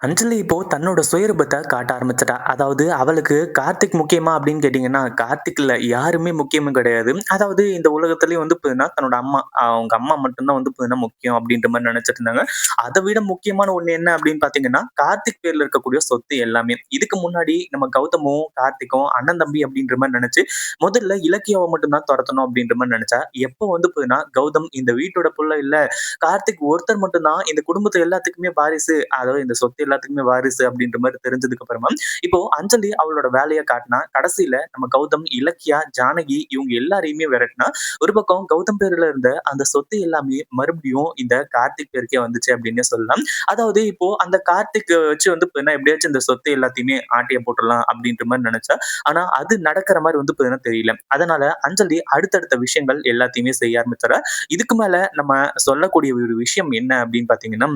அஞ்சலி இப்போ தன்னோட சுயரூபத்த காட்ட ஆரம்பிச்சுட்டா. அதாவது அவளுக்கு கார்த்திக் முக்கியமா அப்படின்னு கேட்டீங்கன்னா, கார்த்திக் இல்ல யாருமே முக்கியமும் கிடையாது. அதாவது இந்த உலகத்திலேயே வந்து பார்த்தீங்கன்னா, தன்னோட அம்மா அவங்க அம்மா மட்டும் தான் வந்து பார்த்தீங்கன்னா முக்கியம் அப்படின்ற மாரி நெனச்சுட்டு இருந்தாங்க. அத விட முக்கியமான ஒண்ணு என்ன அப்படின்னு பார்த்தீங்கன்னா, கார்த்திக் பேர்ல இருக்கக்கூடிய சொத்து எல்லாமே. இதுக்கு முன்னாடி நம்ம கௌதமும், கார்த்திக்கும் அண்ணன், தம்பி அப்படின்ற மாரி நெனச்சு, முதல்ல இலக்கியாவ மட்டும் தான் தொரத்தணும் அப்படின்ற மாரி நெனச்சா, எப்போ வந்து பார்த்தீங்கன்னா, கௌதம் இந்த வீட்டோட புள்ள இல்ல, கார்த்திக் ஒருத்தர் மட்டும் தான் இந்த குடும்பத்து எல்லாத்துக்குமே வாரிசு. அதாவது இந்த சொத்து எல்லாத்துக்குமே வாரிசு அப்படின்ற மாரி தெரிஞ்சதுக்கு அப்புறமா, இப்போ அஞ்சலி அவளோட வேலைய காட்டுனா. கடைசியில நம்ம கௌதம், இலக்கியா, ஜானகி இவங்க எல்லாரையுமே விரட்டுனா. ஒரு பக்கம் கௌதம் பேர்ல இருந்த அந்த சொத்து எல்லாமே மறுபடியும் இந்த கார்த்திக் பேருக்கே வந்துச்சு அப்படின்னே சொல்லலாம். அதாவது இப்போ அந்த கார்த்திக் வச்சு வந்து பார்த்தீங்கன்னா, எப்படியாச்சும் இந்த சொத்து எல்லாத்தையுமே ஆட்டைய போட்டுறலாம் அப்படின்ற மாரி நெனச்சா. ஆனா அது நடக்கிற மாரி வந்து பார்த்தீங்கன்னா தெரியல. அதனால அஞ்சலி அடுத்தடுத்த விஷயங்கள் எல்லாத்தையுமே செய்ய ஆரம்பிச்சுறா. இதுக்கு மேல நம்ம சொல்லக்கூடிய ஒரு விஷயம் என்ன அப்படின்னு பார்த்தீங்கன்னா,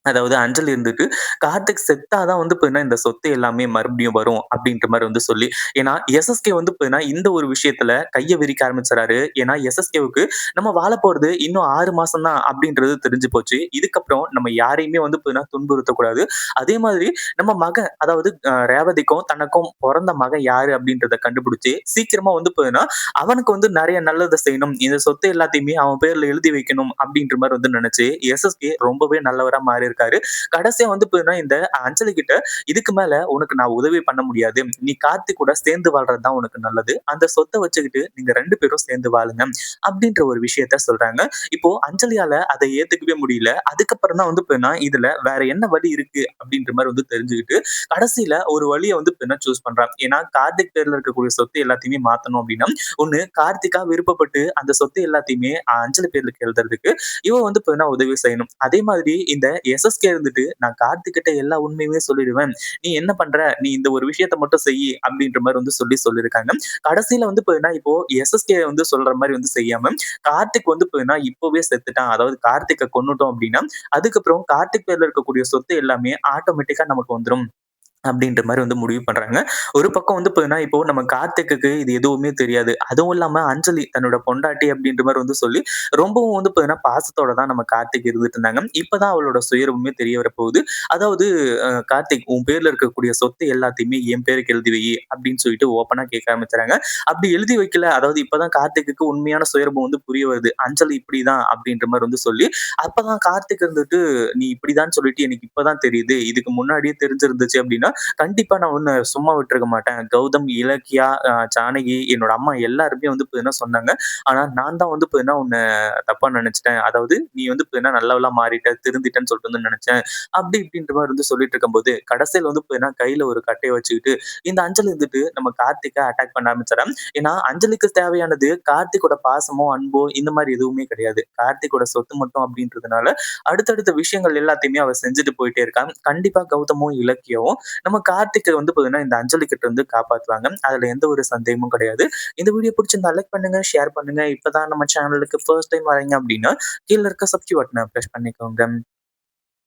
அதாவது அஞ்சலி இருந்துட்டு, கார்த்திக் செத்தா தான் வந்து பார்த்தீங்கன்னா, இந்த சொத்து எல்லாமே மறுபடியும் வரும் அப்படின்ற மாரி வந்து சொல்லி ஏன்னா எஸ்எஸ்கே வந்து பார்த்தீங்கன்னா, இந்த ஒரு விஷயத்துல கைய விரிக்க ஆரம்பிச்சுறாரு. ஏன்னா எஸ்எஸ்கேவுக்கு நம்ம வாழப் போறது இன்னும் 6 மாசம் தான் அப்படின்றது தெரிஞ்சு போச்சு. இதுக்கப்புறம் நம்ம யாரையுமே வந்து பார்த்தீங்கன்னா துன்புறுத்தக்கூடாது. அதே மாதிரி நம்ம மகன் அதாவது ரேவதிக்கும் தனக்கும் பொறந்த மகன் யாரு அப்படின்றத கண்டுபிடிச்சு, சீக்கிரமா வந்து பார்த்தீங்கன்னா, அவனுக்கு வந்து நெறைய நல்லத செய்யணும். இந்த சொத்து எல்லாத்தையுமே அவன் பேர்ல எழுதி வைக்கணும் அப்படின்ற மாரி வந்து நெனச்சு, எஸ்எஸ்கே ரொம்பவே நல்லவரா மாறியிருக்காரு. கடைசியா வந்து பார்த்தீங்கன்னா, இந்த அஞ்சலி கிட்ட இதுக்கு மேல உனக்கு நான் உதவி பண்ண முடியாது. நீ கார்த்திக் கூட சேர்ந்து வாழ்றது தான் உனக்கு நல்லது. அந்த சொத்த வச்சுக்கிட்டு நீங்க 2 பேரும் சேர்ந்து வாழுங்க. அப்படின்ற ஒரு விஷயத்த சொல்றாங்க. இப்போ அஞ்சலியால அத ஏத்துக்கவே முடியல. அதுக்கப்புறம் தான் வந்து பார்த்தீங்கன்னா, இதுல வேற என்ன வழி இருக்கு அப்படின்ற மாரி வந்து தெரிஞ்சுக்கிட்டு, கடைசியில ஒரு வழிய வந்து பார்த்தீங்கன்னா சூஸ் பண்றா. ஏன்னா கார்த்திக் பேர்ல இருக்கக்கூடிய சொத்து எல்லாத்தையுமே மாத்தணும் அப்படின்னா, ஒண்ணு கார்த்திகா விருப்பப்பட்டு அந்த சொத்து எல்லாத்தையுமே அஞ்சலி பேருக்கு எழுதுறதுக்கு இவ வந்து பார்த்தீங்கன்னா உதவி செய்யணும். அதே மாதிரி இந்த எஸ்எஸ்கே இருந்துட்டு நான் கார்த்திக் கிட்ட எல்லா உண்மையுமே சொல்லிடுவேன். நீ என்ன பண்ற? நீ இந்த ஒரு விஷயத்த மட்டும் செய்யி அப்படின்ற மாரி வந்து சொல்லியிருக்காங்க. கடைசியில வந்து பார்த்தீங்கன்னா, இப்போ எஸ்எஸ்கே வந்து சொல்ற மாரி வந்து செய்யாம, கார்த்திக் வந்து பார்த்தீங்கன்னா இப்பவே செத்துட்டான். அதாவது கார்த்திக்க கொன்னுட்டோம் அப்படின்னா, அதுக்கப்புறம் கார்த்திக் பேர்ல இருக்கக்கூடிய சொத்து எல்லாமே ஆட்டோமேட்டிக்கா நமக்கு வந்துரும். அப்படின்ற மாரி வந்து முடிவு பண்றாங்க. ஒரு பக்கம் வந்து பார்த்தீங்கன்னா, இப்போ நம்ம கார்த்திக்குக்கு இது எதுவுமே தெரியாது. அதுவும் இல்லாம அஞ்சலி தன்னோட பொண்டாட்டி அப்படின்ற மாரி வந்து சொல்லி, ரொம்பவும் வந்து பார்த்தீங்கன்னா, பாசத்தோட தான் நம்ம கார்த்திக் இருந்துட்டு இருந்தாங்க. இப்ப தான் அவளோட சுயரூபமே தெரிய வரப்போகுது. அதாவது "கார்த்திக் உன் பேர்ல இருக்கக்கூடிய சொத்து எல்லாத்தையுமே என் பேருக்கு எழுதி வை" அப்படின்னு சொல்லிட்டு ஓப்பனா கேட்க ஆரம்பிச்சுறாங்க. அப்படி எழுதி வைக்கல அதாவது இப்ப தான் கார்த்திக்குக்கு உண்மையான சுயரூபம் வந்து புரிய வருது. அஞ்சலி இப்படிதான் அப்படின்ற மாரி வந்து சொல்லி, அப்பதான் கார்த்திக் இருந்துட்டு, "நீ இப்படிதான்னு சொல்லிட்டு எனக்கு இப்ப தான் தெரியுது. இதுக்கு முன்னாடியே தெரிஞ்சிருந்துச்சு அப்படின்னா, கண்டிப்பா நான் உன்ன சும்மா விட்டுருக்க மாட்டேன். கௌதம், இலக்கியா, ஜானகி, என்னோட அம்மா எல்லாருமே வந்து பார்த்தீங்கன்னா சொன்னாங்க. ஆனா நான் தான் வந்து பார்த்தீங்கன்னா உன்ன தப்பா நெனச்சுட்டேன். அதாவது நீ வந்து பார்த்தீங்கன்னா நல்லவளா மாறிட்ட, திருந்திட்டன்னு சொல்லிட்டு வந்து நெனச்சேன். அப்படி இப்படின்ற மாரி வந்து சொல்லிட்டு இருக்கும்போது, கடைசியில வந்து பார்த்தீங்கன்னா கையில ஒரு கட்டைய வச்சுக்கிட்டு, இந்த அஞ்சலி இருந்துட்டு நம்ம கார்த்திக்க அட்டாக் பண்ண ஆரம்பிச்சுர்றா. ஏன்னா அஞ்சலிக்கு தேவையானது கார்த்திக்கோட பாசமோ, அன்போ இந்த மாரி எதுவுமே கிடையாது. கார்த்திக்கோட சொத்து மட்டும் அப்படின்றதுனால, அடுத்தடுத்த விஷயங்கள் எல்லாத்தையுமே அவ செஞ்சுட்டு போயிட்டே இருக்கா. கண்டிப்பா கௌதமும், இலக்கியாவும் நம்ம கார்த்திக்க வந்து பார்த்தீங்கன்னா, இந்த அஞ்சலி கிட்ட இருந்து காப்பாத்துவாங்க. அதுல எந்த ஒரு சந்தேகமும் கிடையாது. இந்த வீடியோ பிடிச்சிருந்தா லைக் பண்ணுங்க, ஷேர் பண்ணுங்க. இப்பதான் நம்ம சேனலுக்கு ஃபர்ஸ்ட் டைம் வரீங்க அப்படின்னா, கீழ இருக்க சப்ஸ்கிரைப் பட்டன பிரஸ் பண்ணிக்கோங்க.